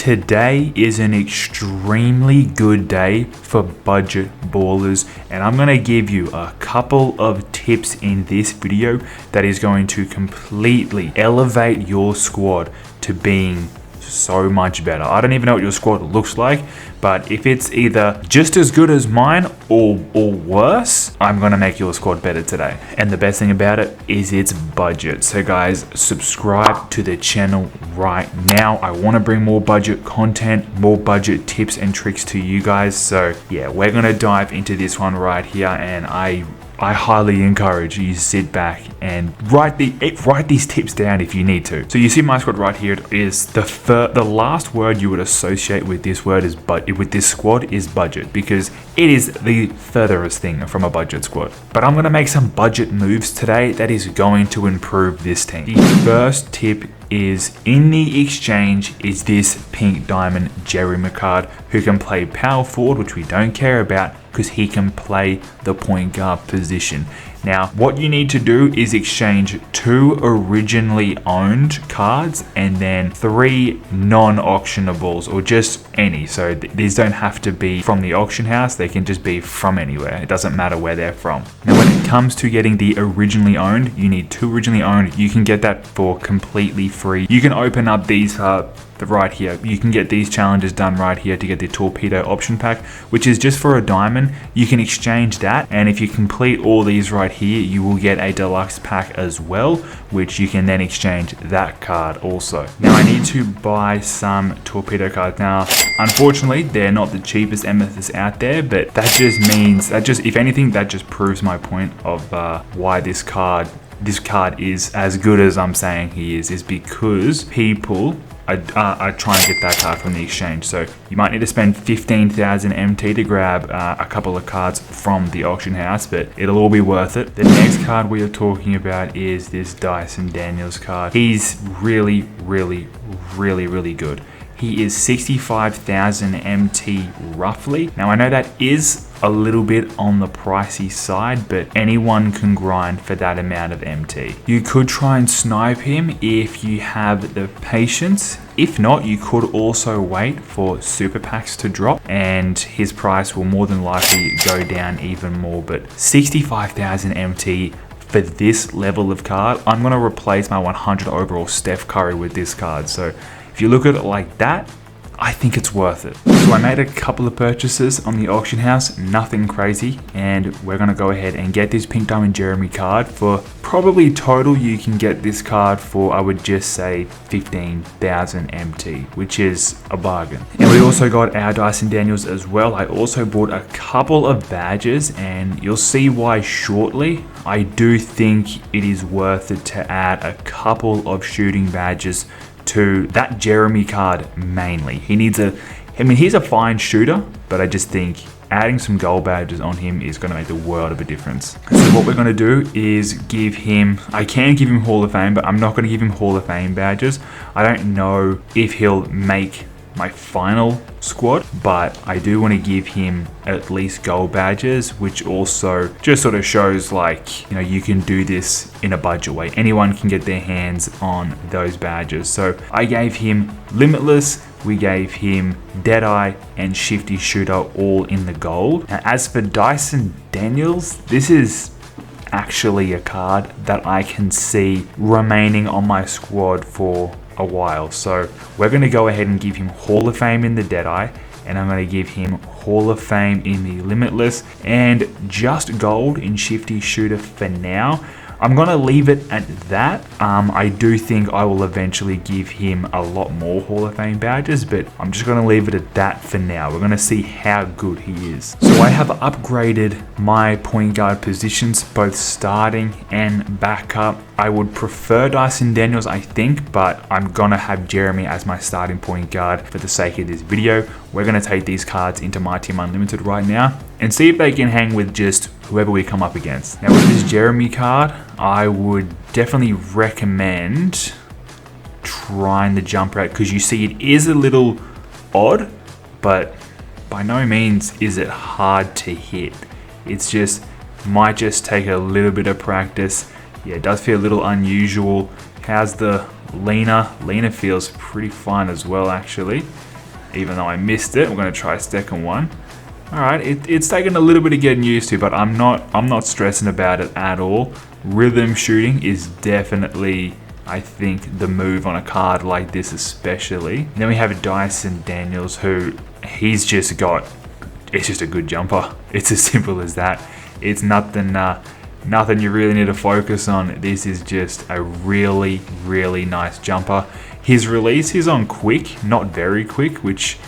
Today is an extremely good day for budget ballers, and I'm going to give you a couple of tips in this video that is going to completely elevate your squad to being so much better. I don't even know what your squad looks like, but if it's either just as good as mine or worse, I'm gonna make your squad better today. And the best thing about it is it's budget. So guys, subscribe to the channel right now. I want to bring more budget content, more budget tips and tricks to you guys. So yeah, we're gonna dive into this one right here, and I highly encourage you to sit back and write these tips down if you need to. So you see my squad right here. It is the last word you would associate with this word is with this squad is budget, because it is the furthest thing from a budget squad. But I'm gonna make some budget moves today that is going to improve this team. The first tip is in the exchange is this pink diamond Jeremy card, who can play power forward, which we don't care about because he can play the point guard position. Now, what you need to do is exchange 2 originally owned cards and then 3 non-auctionables, or just any. So these don't have to be from the auction house, they can just be from anywhere. It doesn't matter where they're from. Now, when it comes to getting the originally owned, you need 2 originally owned. You can get that for completely free. You can open up these right here. You can get these challenges done right here to get the torpedo option pack, which is just for a diamond. You can exchange that, and if you complete all these right here, you will get a deluxe pack as well, which you can then exchange that card also. Now I need to buy some torpedo cards. Now unfortunately they're not the cheapest amethyst out there, but that just means if anything, that just proves my point of why this card is as good as I'm saying he is because people I try and get that card from the exchange. So you might need to spend 15,000 MT to grab a couple of cards from the auction house, but it'll all be worth it. The next card we are talking about is this Dyson Daniels card. He's really good. He is 65,000 MT roughly. Now I know that is a little bit on the pricey side, but anyone can grind for that amount of MT. You could try and snipe him if you have the patience. If not, you could also wait for super packs to drop and his price will more than likely go down even more. But 65,000 MT for this level of card, I'm gonna replace my 100 overall Steph Curry with this card. So if you look at it like that, I think it's worth it. So I made a couple of purchases on the auction house, nothing crazy, and we're gonna go ahead and get this pink diamond Jeremy card for probably total. You can get this card for, I would just say 15,000 MT, which is a bargain. And we also got our Dyson Daniels as well. I also bought a couple of badges, and you'll see why shortly. I do think it is worth it to add a couple of shooting badges to that Jeremy card mainly. He's a fine shooter, but I just think adding some gold badges on him is going to make the world of a difference. So what we're going to do is give him, I can give him Hall of Fame, but I'm not going to give him Hall of Fame badges. I don't know if he'll make my final squad, but I do want to give him at least gold badges, which also just sort of shows like, you know, you can do this in a budget way. Anyone can get their hands on those badges. So I gave him Limitless, we gave him Deadeye and Shifty Shooter all in the gold. Now, as for Dyson Daniels, this is actually a card that I can see remaining on my squad for a while. So we're going to go ahead and give him Hall of Fame in the Deadeye, and I'm going to give him Hall of Fame in the Limitless, and just gold in Shifty Shooter for now. I'm going to leave it at that. I do think I will eventually give him a lot more Hall of Fame badges, but I'm just going to leave it at that for now. We're going to see how good he is. So I have upgraded my point guard positions, both starting and backup. I would prefer Dyson Daniels, I think, but I'm going to have Jeremy as my starting point guard for the sake of this video. We're going to take these cards into MyTeam Unlimited right now and see if they can hang with just whoever we come up against. Now with this Jeremy card, I would definitely recommend trying the jump route, because you see it is a little odd, but by no means is it hard to hit. It's just, might just take a little bit of practice. Yeah, it does feel a little unusual. How's the leaner? Leaner feels pretty fine as well, actually. even though I missed it. We're going to try a second one. All right, it's taken a little bit of getting used to, but I'm not stressing about it at all. Rhythm shooting is definitely, I think, the move on a card like this especially. Then we have Dyson Daniels, who he's just got, it's just a good jumper. It's as simple as that. It's nothing you really need to focus on. This is just a really, really nice jumper. His release is on quick, not very quick, which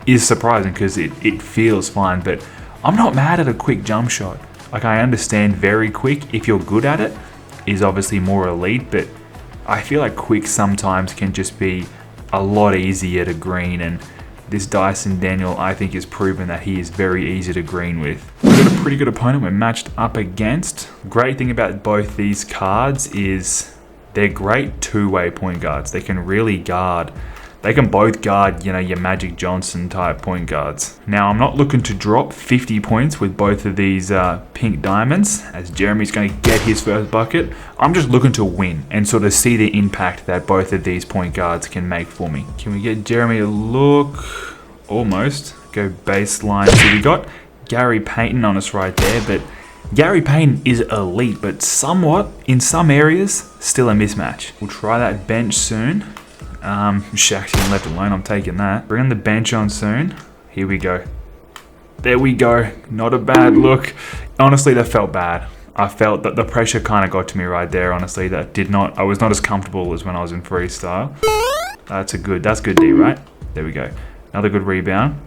is surprising because it feels fine, but I'm not mad at a quick jump shot. Like, I understand very quick, if you're good at it, is obviously more elite, but I feel like quick sometimes can just be a lot easier to green, and this Dyson Daniel, I think, has proven that he is very easy to green with. We've got a pretty good opponent we're matched up against. Great thing about both these cards is they're great two-way point guards. They can really guard. They can both guard, you know, your Magic Johnson type point guards. Now, I'm not looking to drop 50 points with both of these pink diamonds, as Jeremy's going to get his first bucket. I'm just looking to win and sort of see the impact that both of these point guards can make for me. Can we get Jeremy to look? Almost. Go baseline. So we got Gary Payton on us right there, but Gary Payton is elite, but somewhat, in some areas, still a mismatch. We'll try that bench soon. Shaq's getting left alone, I'm taking that. Bring the bench on soon. Here we go. There we go. Not a bad look. Honestly, that felt bad. I felt that the pressure kind of got to me right there, honestly. I was not as comfortable as when I was in freestyle. That's good D, right? There we go. Another good rebound.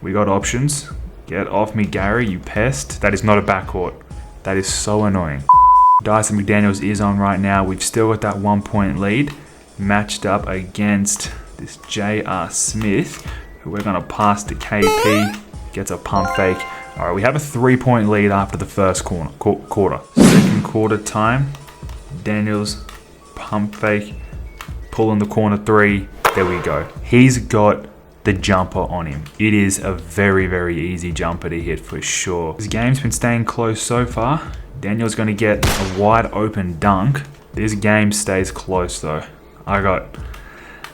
We got options. Get off me, Gary, you pest. That is not a backcourt. That is so annoying. Dyson McDaniels is on right now. We've still got that 1 point lead. Matched up against this J.R. Smith, who we're going to pass to KP. Gets a pump fake. All right, we have a 3 point lead after the first quarter. Second quarter time. Daniels, pump fake, pulling the corner three. There we go. He's got the jumper on him. It is a very, very easy jumper to hit for sure. This game's been staying close so far. Daniel's going to get a wide open dunk. This game stays close though. I got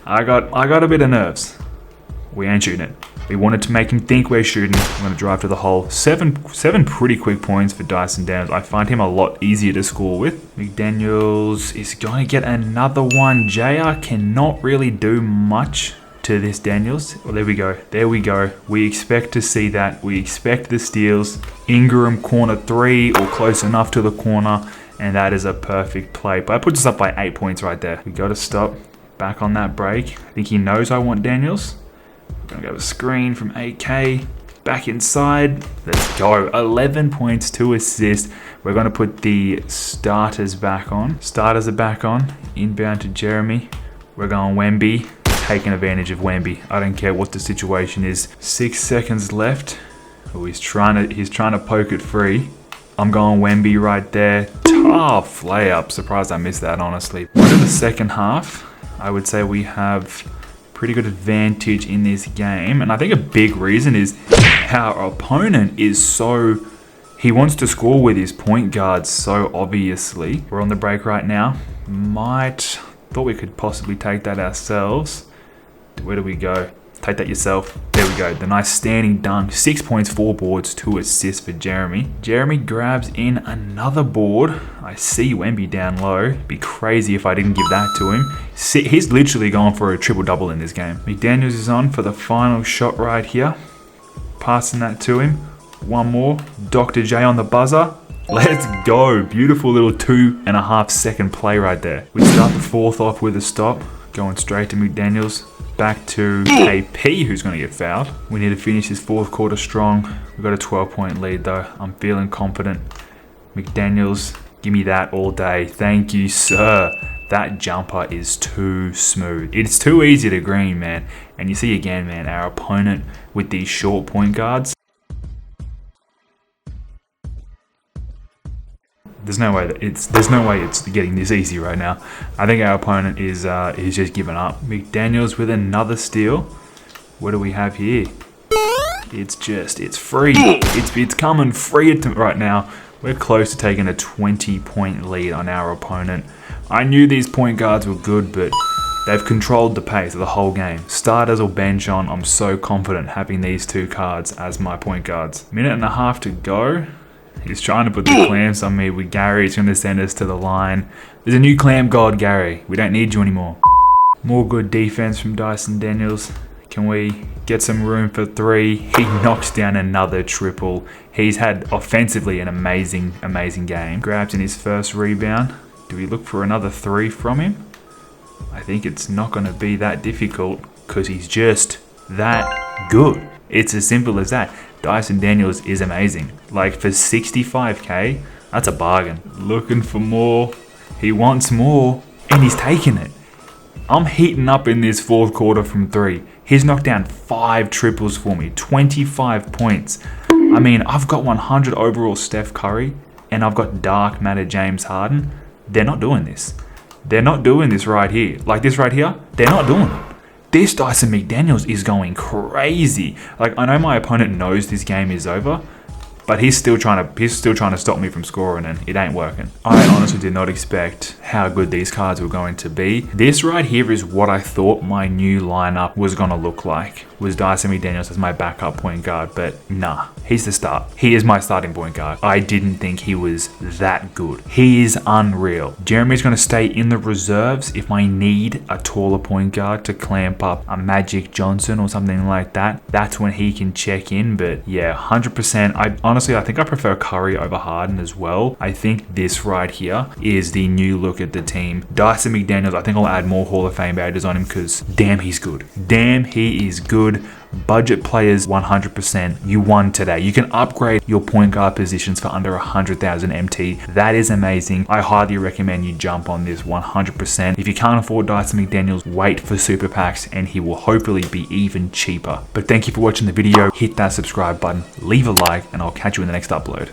a bit of nerves. We ain't shooting it. We wanted to make him think we're shooting. I'm going to drive to the hole. Seven pretty quick points for Dyson Daniels. I find him a lot easier to score with. McDaniels is going to get another one. JR cannot really do much to this Daniels. Well, there we go. There we go. We expect to see that. We expect the steals. Ingram corner three or close enough to the corner. And that is a perfect play. But I put us up by 8 points right there. We got to stop. Back on that break. I think he knows I want Daniels. We're going to go a screen from 8K. Back inside. Let's go. 11 points, 2 assists. We're going to put the starters back on. Starters are back on. Inbound to Jeremy. We're going Wemby. Taking advantage of Wemby. I don't care what the situation is. 6 seconds left. Oh, he's trying to poke it free. I'm going Wemby right there. Tough layup. Surprised I missed that, honestly. Into the second half, I would say we have pretty good advantage in this game. And I think a big reason is our opponent is so... He wants to score with his point guards so obviously. We're on the break right now. Thought we could possibly take that ourselves. Where do we go? Take that yourself. There we go. The nice standing dunk. 6 points, 4 boards, 2 assists for Jeremy. Jeremy grabs in another board. I see Wemby down low. Be crazy if I didn't give that to him. He's literally going for a triple-double in this game. McDaniels is on for the final shot right here. Passing that to him. One more. Dr. J on the buzzer. Let's go. Beautiful little 2.5 second play right there. We start the fourth off with a stop. Going straight to McDaniels. Back to KP, who's going to get fouled. We need to finish this fourth quarter strong. We've got a 12-point lead, though. I'm feeling confident. McDaniels, give me that all day. Thank you, sir. That jumper is too smooth. It's too easy to green, man. And you see again, man, our opponent with these short point guards. There's no way it's getting this easy right now. I think our opponent is just giving up. McDaniels with another steal. What do we have here? It's free. It's coming free right now. We're close to taking a 20-point lead on our opponent. I knew these point guards were good, but They've controlled the pace of the whole game. Starters or bench on, I'm so confident having these two cards as my point guards. Minute and a half to go. He's trying to put the clamps on me with Gary. He's going to send us to the line. There's a new clamp god, Gary. We don't need you anymore. More good defense from Dyson Daniels. Can we get some room for three? He knocks down another triple. He's had offensively an amazing game. Grabs in his first rebound. Do we look for another three from him? I think it's not going to be that difficult because he's just that good. It's as simple as that. Dyson Daniels is amazing. Like for 65k, that's a bargain. Looking for more. He wants more and he's taking it. I'm heating up in this fourth quarter from three. He's knocked down 5 triples for me, 25 points. I mean, I've got 100 overall Steph Curry and I've got dark matter James Harden. They're not doing this. They're not doing this right here. Like this right here, they're not doing it. This Dyson McDaniels is going crazy. Like, I know my opponent knows this game is over, but he's still trying to stop me from scoring and it ain't working. I honestly did not expect how good these cards were going to be. This right here is what I thought my new lineup was gonna look like. Was Dyson McDaniels as my backup point guard, but nah, he's the start. He is my starting point guard. I didn't think he was that good. He is unreal. Jeremy's gonna stay in the reserves if I need a taller point guard to clamp up a Magic Johnson or something like that. That's when he can check in, but yeah, 100%. I think I prefer Curry over Harden as well. I think this right here is the new look at the team. Dyson McDaniels, I think I'll add more Hall of Fame badges on him because damn, he's good. Damn, he is good. Budget players, 100%. You won today. You can upgrade your point guard positions for under 100,000 MT. That is amazing. I highly recommend you jump on this 100%. If you can't afford Dyson McDaniels, wait for super packs and he will hopefully be even cheaper. But thank you for watching the video. Hit that subscribe button, leave a like, and I'll catch you in the next upload.